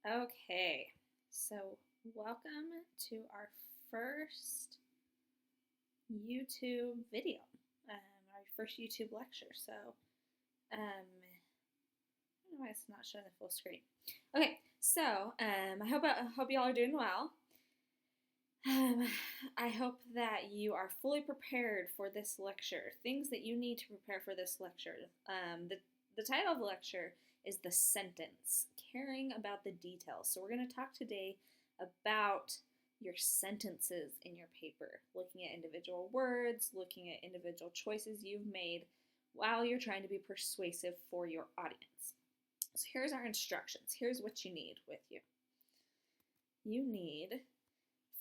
Okay, so welcome to our first YouTube video, our first YouTube lecture. I don't know why it's not showing the full screen. Okay, so I hope y'all are doing well. Um, I hope that you are fully prepared for this lecture. Things that you need to prepare for this lecture. The title of the lecture is The Sentence, Caring About the Details. So we're going to talk today about your sentences in your paper, looking at individual words, looking at individual choices you've made while you're trying to be persuasive for your audience. So here's our instructions. Here's what you need with you. You need,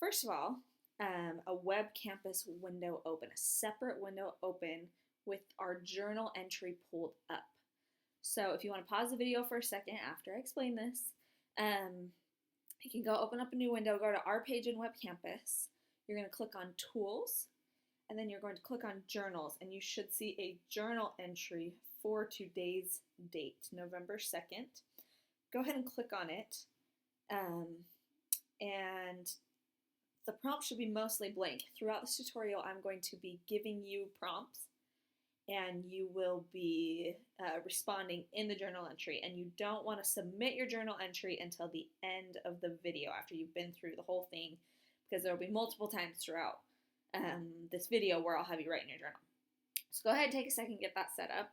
first of all, a web campus window open, a separate window open with our journal entry pulled up. So if you want to pause the video for a second after I explain this, you can go open up a new window, go to our page in Web Campus. You're going to click on Tools, and then you're going to click on Journals, and you should see a journal entry for today's date, November 2nd. Go ahead and click on it, and the prompt should be mostly blank. Throughout this tutorial, I'm going to be giving you prompts, and you will be responding in the journal entry. And you don't want to submit your journal entry until the end of the video, after you've been through the whole thing, because there will be multiple times throughout this video where I'll have you write in your journal. So go ahead and take a second, get that set up.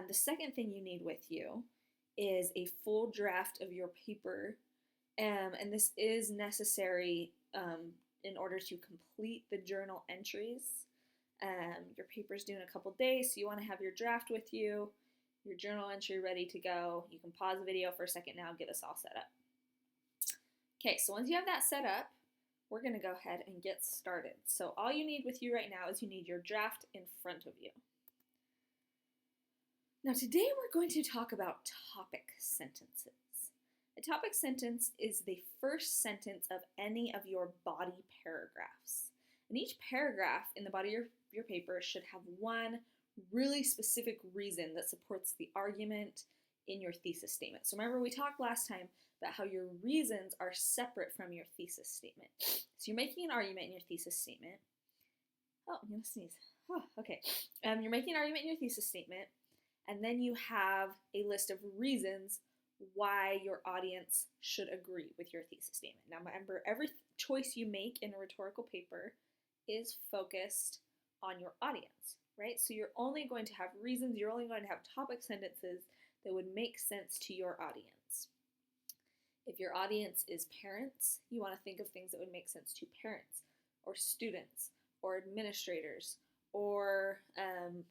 The second thing you need with you is a full draft of your paper, and this is necessary in order to complete the journal entries. Your paper's due in a couple days, so you want to have your draft with you, your journal entry ready to go. You can pause the video for a second now, get this all set up. Okay, so once you have that set up, we're going to go ahead and get started. So all you need with you right now is you need your draft in front of you. Now today we're going to talk about topic sentences. A topic sentence is the first sentence of any of your body paragraphs. And each paragraph in the body of your paper should have one really specific reason that supports the argument in your thesis statement. So remember, we talked last time about how your reasons are separate from your thesis statement. So you're making an argument in your thesis statement. Oh, I'm going to sneeze. Oh, okay. You're making an argument in your thesis statement, and then you have a list of reasons why your audience should agree with your thesis statement. Now remember, every choice you make in a rhetorical paper is focused on your audience, right? So you're only going to have reasons, you're only going to have topic sentences that would make sense to your audience. If your audience is parents, you want to think of things that would make sense to parents or students or administrators or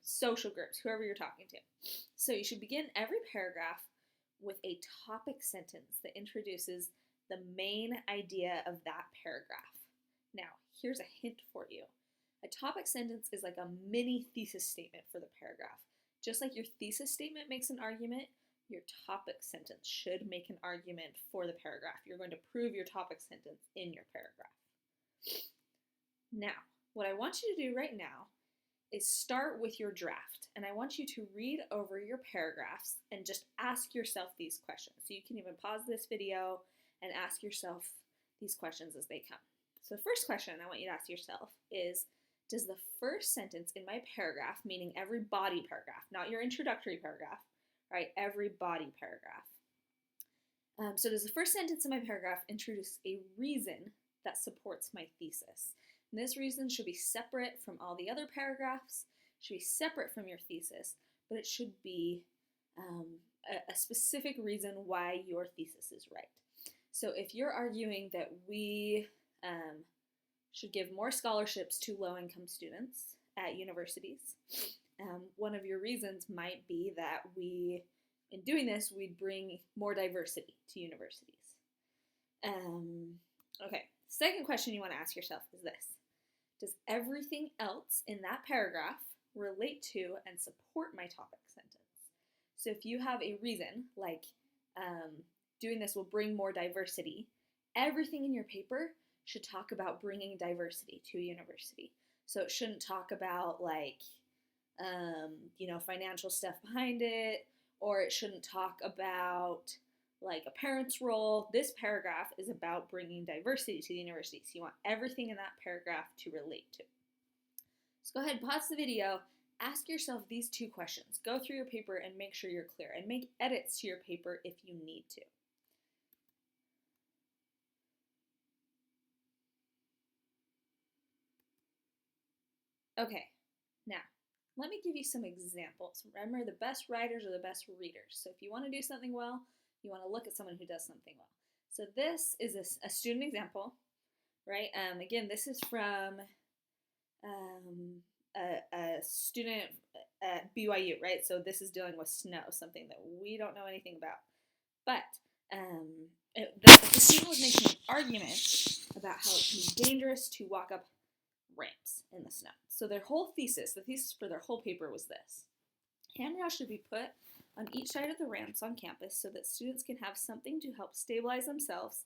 social groups, whoever you're talking to. So you should begin every paragraph with a topic sentence that introduces the main idea of that paragraph. Now, here's a hint for you. A topic sentence is like a mini thesis statement for the paragraph. Just like your thesis statement makes an argument, your topic sentence should make an argument for the paragraph. You're going to prove your topic sentence in your paragraph. Now, what I want you to do right now is start with your draft, and I want you to read over your paragraphs and just ask yourself these questions. So you can even pause this video and ask yourself these questions as they come. So the first question I want you to ask yourself is, does the first sentence in my paragraph, meaning every body paragraph, not your introductory paragraph, right, every body paragraph, so does the first sentence in my paragraph introduce a reason that supports my thesis? And this reason should be separate from all the other paragraphs, should be separate from your thesis, but it should be a specific reason why your thesis is right. So if you're arguing that we should give more scholarships to low-income students at universities, one of your reasons might be that in doing this, we'd bring more diversity to universities. Okay, second question you want to ask yourself is this. Does everything else in that paragraph relate to and support my topic sentence? So if you have a reason, like doing this will bring more diversity, everything in your paper should talk about bringing diversity to a university. So it shouldn't talk about financial stuff behind it, or it shouldn't talk about like a parent's role. This paragraph is about bringing diversity to the university. So you want everything in that paragraph to relate to. So go ahead, pause the video, ask yourself these 2 questions. Go through your paper and make sure you're clear, and make edits to your paper if you need to. Okay, now let me give you some examples. Remember, the best writers are the best readers. So if you want to do something well, you want to look at someone who does something well. So this is a student example, right? Again, this is from a student at BYU, right? So this is dealing with snow, something that we don't know anything about. But the student was making an argument about how it can be dangerous to walk up ramps in the snow. So their whole thesis, the thesis for their whole paper was this: handrails should be put on each side of the ramps on campus so that students can have something to help stabilize themselves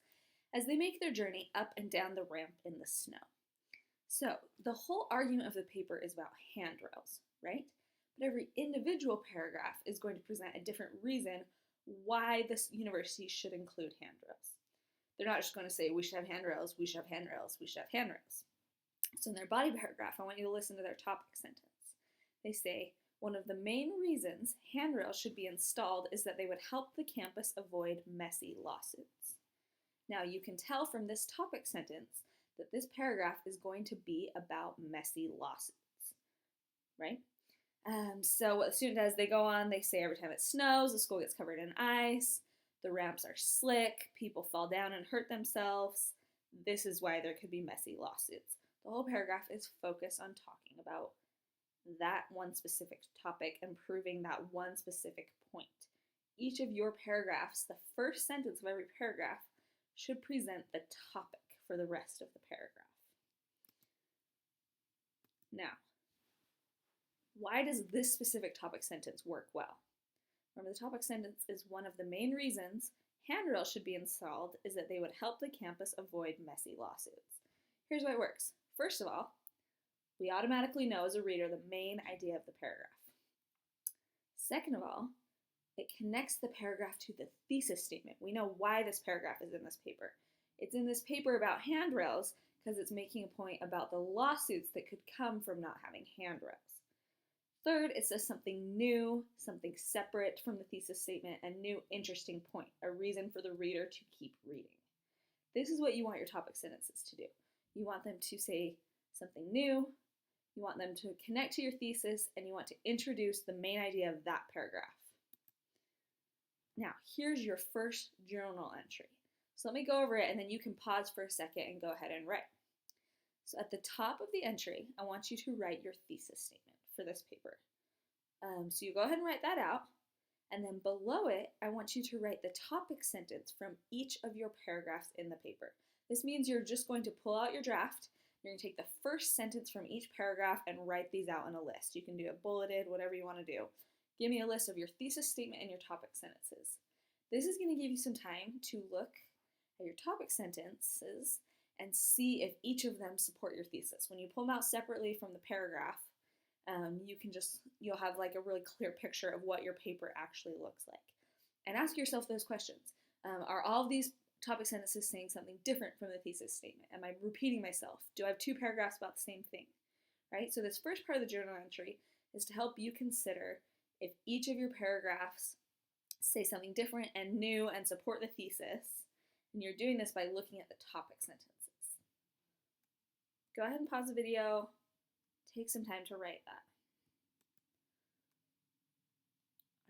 as they make their journey up and down the ramp in the snow. So the whole argument of the paper is about handrails, right? But every individual paragraph is going to present a different reason why this university should include handrails. They're not just going to say, we should have handrails, we should have handrails, we should have handrails. So in their body paragraph, I want you to listen to their topic sentence. They say, one of the main reasons handrails should be installed is that they would help the campus avoid messy lawsuits. Now you can tell from this topic sentence that this paragraph is going to be about messy lawsuits, right? So what the student does, they go on, they say every time it snows, the school gets covered in ice, the ramps are slick, people fall down and hurt themselves. This is why there could be messy lawsuits. The whole paragraph is focused on talking about that one specific topic and proving that one specific point. Each of your paragraphs, the first sentence of every paragraph, should present the topic for the rest of the paragraph. Now, why does this specific topic sentence work well? Remember, the topic sentence is one of the main reasons handrails should be installed is that they would help the campus avoid messy lawsuits. Here's why it works. First of all, we automatically know as a reader the main idea of the paragraph. Second of all, it connects the paragraph to the thesis statement. We know why this paragraph is in this paper. It's in this paper about handrails because it's making a point about the lawsuits that could come from not having handrails. Third, it says something new, something separate from the thesis statement, a new interesting point, a reason for the reader to keep reading. This is what you want your topic sentences to do. You want them to say something new, you want them to connect to your thesis, and you want to introduce the main idea of that paragraph. Now, here's your first journal entry. So let me go over it, and then you can pause for a second and go ahead and write. So at the top of the entry, I want you to write your thesis statement for this paper. So you go ahead and write that out, and then below it, I want you to write the topic sentence from each of your paragraphs in the paper. This means you're just going to pull out your draft. You're going to take the first sentence from each paragraph and write these out in a list. You can do it bulleted, whatever you want to do. Give me a list of your thesis statement and your topic sentences. This is going to give you some time to look at your topic sentences and see if each of them support your thesis. When you pull them out separately from the paragraph, you'll have like a really clear picture of what your paper actually looks like. And ask yourself those questions. Are all of these topic sentences saying something different from the thesis statement? Am I repeating myself? Do I have 2 paragraphs about the same thing? Right? So this first part of the journal entry is to help you consider if each of your paragraphs say something different and new and support the thesis. And you're doing this by looking at the topic sentences. Go ahead and pause the video. Take some time to write that.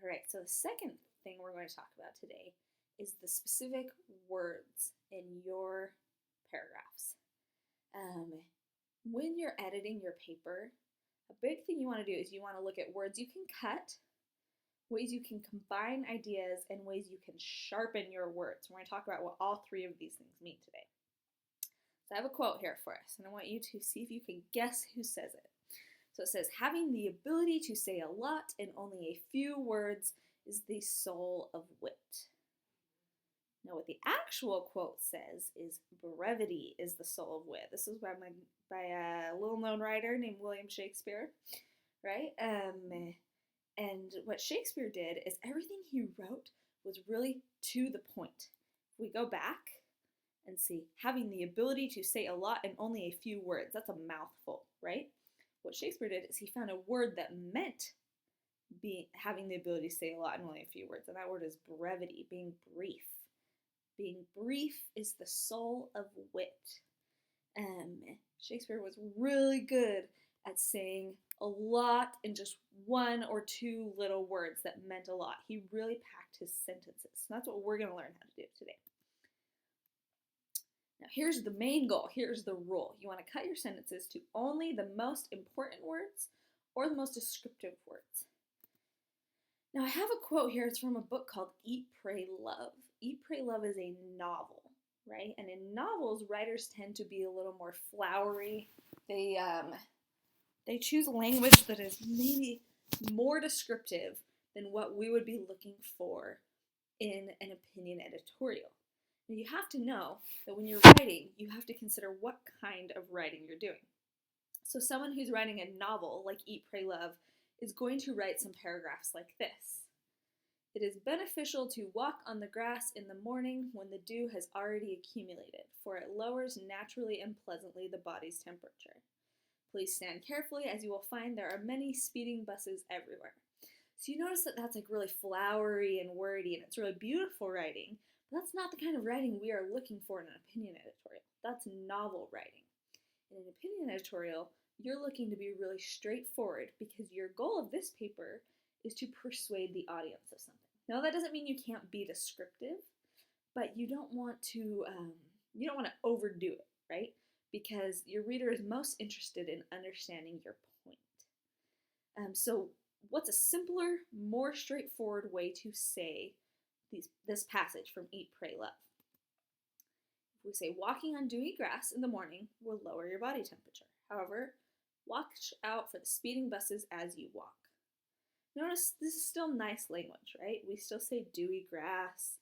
All right, so the second thing we're going to talk about today is the specific words in your paragraphs. When you're editing your paper, a big thing you want to do is you want to look at words you can cut, ways you can combine ideas, and ways you can sharpen your words. We're going to talk about what all 3 of these things mean today. So I have a quote here for us, and I want you to see if you can guess who says it. So it says, having the ability to say a lot in only a few words is the soul of wit. Now what the actual quote says is, brevity is the soul of wit. This is by a little-known writer named William Shakespeare, right? And what Shakespeare did is everything he wrote was really to the point. If we go back and see, having the ability to say a lot in only a few words, that's a mouthful, right? What Shakespeare did is he found a word that meant having the ability to say a lot in only a few words, and that word is brevity, being brief. Being brief is the soul of wit. Shakespeare was really good at saying a lot in just one or two little words that meant a lot. He really packed his sentences. So that's what we're going to learn how to do today. Now here's the main goal. Here's the rule. You want to cut your sentences to only the most important words or the most descriptive words. Now I have a quote here. It's from a book called Eat, Pray, Love. Eat, Pray, Love is a novel, right? And in novels, writers tend to be a little more flowery. They choose language that is maybe more descriptive than what we would be looking for in an opinion editorial. Now you have to know that when you're writing, you have to consider what kind of writing you're doing. So someone who's writing a novel like Eat, Pray, Love is going to write some paragraphs like this. It is beneficial to walk on the grass in the morning when the dew has already accumulated, for it lowers naturally and pleasantly the body's temperature. Please stand carefully, as you will find there are many speeding buses everywhere. So you notice that that's like really flowery and wordy, and it's really beautiful writing, but that's not the kind of writing we are looking for in an opinion editorial. That's novel writing. In an opinion editorial, you're looking to be really straightforward because your goal of this paper is to persuade the audience of something. Now that doesn't mean you can't be descriptive, but you don't want to overdo it, right? Because your reader is most interested in understanding your point. So what's a simpler, more straightforward way to say this passage from Eat, Pray, Love? If we say walking on dewy grass in the morning will lower your body temperature. However, watch out for the speeding buses as you walk. Notice this is still nice language, right? We still say dewy grass,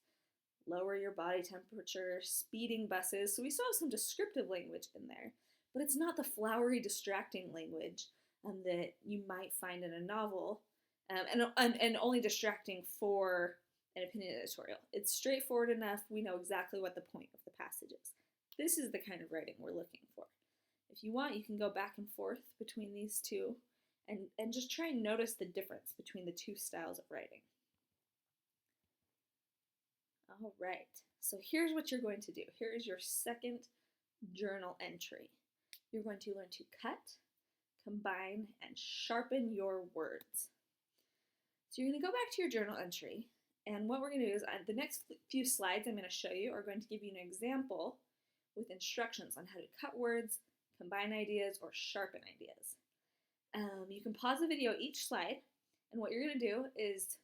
lower your body temperature, speeding buses. So we still have some descriptive language in there, but it's not the flowery, distracting language that you might find in a novel, and only distracting for an opinion editorial. It's straightforward enough. We know exactly what the point of the passage is. This is the kind of writing we're looking for. If you want, you can go back and forth between these two and just try and notice the difference between the two styles of writing. All right, so here's what you're going to do. Here is your second journal entry. You're going to learn to cut, combine, and sharpen your words. So you're going to go back to your journal entry, and what we're going to do is the next few slides I'm going to show you are going to give you an example with instructions on how to cut words, combine ideas, or sharpen ideas. You can pause the video each slide, and what you're going to do is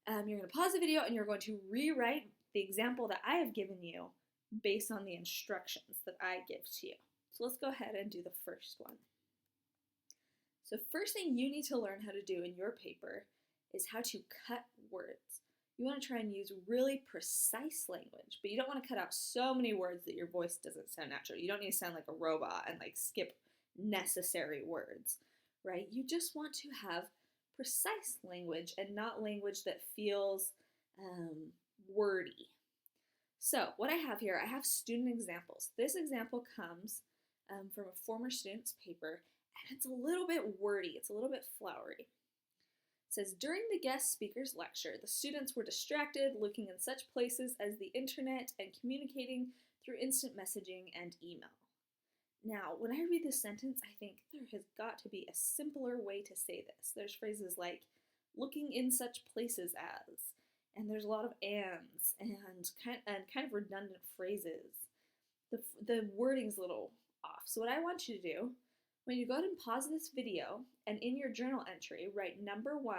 you're going to pause the video and you're going to rewrite the example that I have given you based on the instructions that I give to you. So let's go ahead and do the first one. So first thing you need to learn how to do in your paper is how to cut words. You want to try and use really precise language, but you don't want to cut out so many words that your voice doesn't sound natural. You don't need to sound like a robot and like skip necessary words, right? You just want to have precise language and not language that feels wordy. So what I have here, I have student examples. This example comes from a former student's paper, and it's a little bit wordy. It's a little bit flowery. It says, during the guest speaker's lecture, the students were distracted, looking in such places as the internet and communicating through instant messaging and email. Now, when I read this sentence, I think there has got to be a simpler way to say this. There's phrases like looking in such places as, and there's a lot of ands and kind of redundant phrases. The wording's a little off. So what I want you to do, when you go ahead and pause this video and in your journal entry, write number 1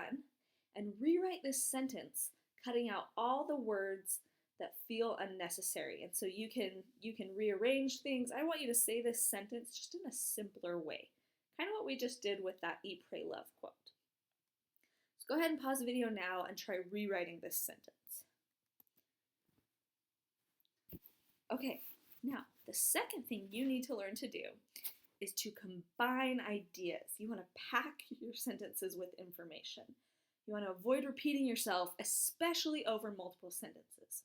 and rewrite this sentence, cutting out all the words that feel unnecessary. And so you can rearrange things. I want you to say this sentence just in a simpler way. Kind of what we just did with that Eat, Pray, Love quote. So go ahead and pause the video now and try rewriting this sentence. Okay, now the second thing you need to learn to do is to combine ideas. You want to pack your sentences with information. You want to avoid repeating yourself, especially over multiple sentences.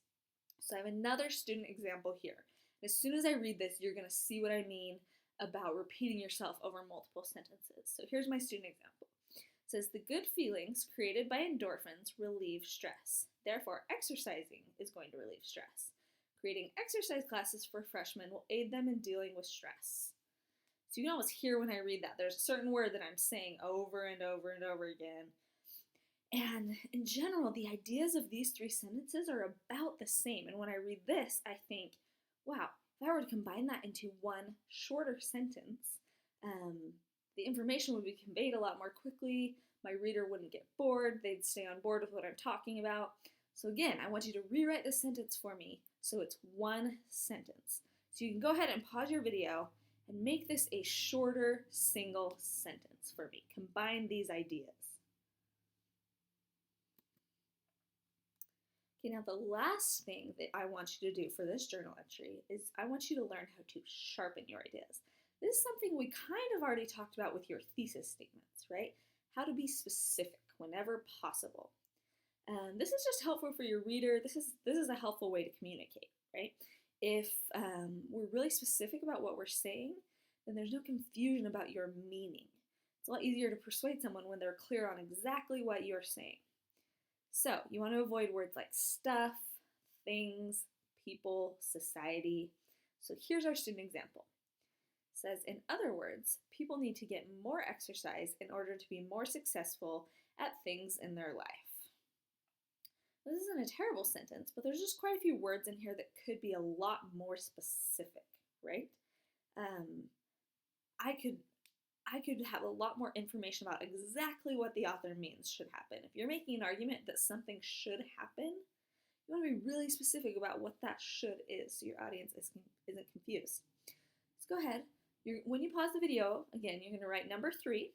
So I have another student example here. As soon as I read this, you're going to see what I mean about repeating yourself over multiple sentences. So here's my student example. It says, the good feelings created by endorphins relieve stress. Therefore, exercising is going to relieve stress. Creating exercise classes for freshmen will aid them in dealing with stress. So you can almost hear when I read that. There's a certain word that I'm saying over and over and over again. And in general, the ideas of these three sentences are about the same. And when I read this, I think, wow, if I were to combine that into one shorter sentence, the information would be conveyed a lot more quickly. My reader wouldn't get bored. They'd stay on board with what I'm talking about. So again, I want you to rewrite this sentence for me so it's one sentence. So you can go ahead and pause your video and make this a shorter single sentence for me. Combine these ideas. Okay, now the last thing that I want you to do for this journal entry is I want you to learn how to sharpen your ideas. This is something we kind of already talked about with your thesis statements, right? How to be specific whenever possible. This is just helpful for your reader. This is a helpful way to communicate, right? If we're really specific about what we're saying, then there's no confusion about your meaning. It's a lot easier to persuade someone when they're clear on exactly what you're saying. So you want to avoid words like stuff, things, people, society. So here's our student example. It says, in other words, people need to get more exercise in order to be more successful at things in their life. This isn't a terrible sentence, but there's just quite a few words in here that could be a lot more specific, right? I could have a lot more information about exactly what the author means should happen. If you're making an argument that something should happen, you want to be really specific about what that should is so your audience isn't confused. Let's go ahead. When you pause the video, again, you're going to write number 3,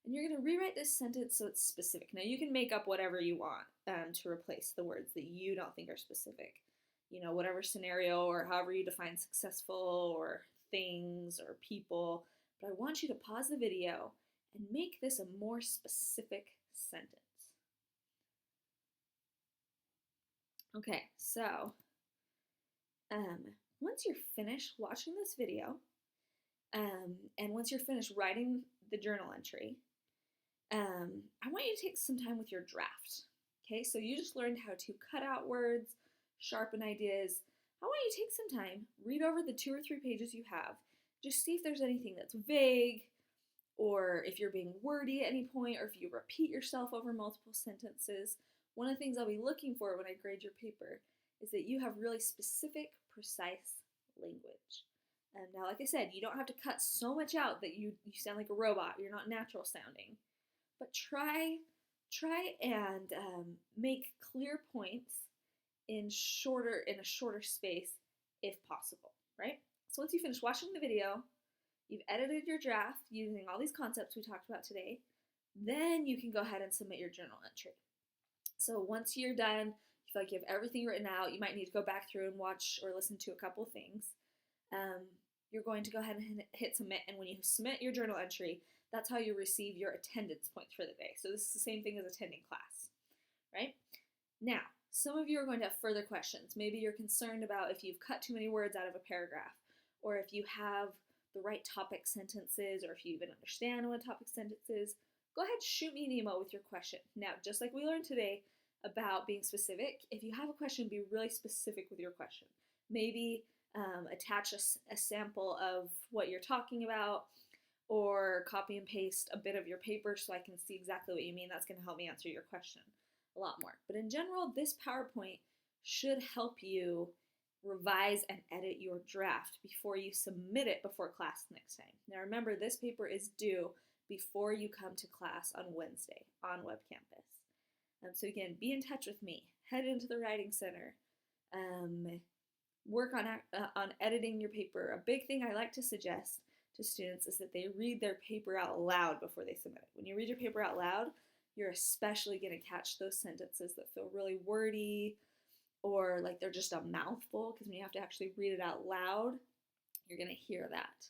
and you're going to rewrite this sentence so it's specific. Now, you can make up whatever you want to replace the words that you don't think are specific. You know, whatever scenario or however you define successful or things or people. But I want you to pause the video and make this a more specific sentence. Okay, so once you're finished watching this video, and once you're finished writing the journal entry, I want you to take some time with your draft. Okay, so you just learned how to cut out words, sharpen ideas. I want you to take some time, read over the 2 or 3 pages you have, just see if there's anything that's vague, or if you're being wordy at any point, or if you repeat yourself over multiple sentences. One of the things I'll be looking for when I grade your paper is that you have really specific, precise language. Now, like I said, you don't have to cut so much out that you sound like a robot. You're not natural sounding. But try and make clear points in a shorter space if possible, right? So once you finish watching the video, you've edited your draft using all these concepts we talked about today, then you can go ahead and submit your journal entry. So once you're done, you feel like you have everything written out, you might need to go back through and watch or listen to a couple things. You're going to go ahead and hit submit, and when you submit your journal entry, that's how you receive your attendance points for the day. So this is the same thing as attending class, right? Now, some of you are going to have further questions. Maybe you're concerned about if you've cut too many words out of a paragraph, or if you have the right topic sentences, or if you even understand what topic sentence is. Go ahead, shoot me an email with your question. Now, just like we learned today about being specific, if you have a question, be really specific with your question. Maybe attach a sample of what you're talking about, or copy and paste a bit of your paper so I can see exactly what you mean. That's going to help me answer your question a lot more. But in general, this PowerPoint should help you revise and edit your draft before you submit it before class next time. Now remember, this paper is due before you come to class on Wednesday on WebCampus. So again, be in touch with me. Head into the Writing Center. Work on editing your paper. A big thing I like to suggest to students is that they read their paper out loud before they submit it. When you read your paper out loud, you're especially going to catch those sentences that feel really wordy or like they're just a mouthful, because when you have to actually read it out loud, you're going to hear that.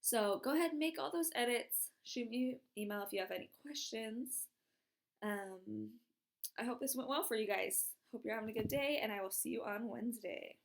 So go ahead and make all those edits. Shoot me an email if you have any questions. Um, I hope this went well for you guys. Hope you're having a good day, and I will see you on Wednesday.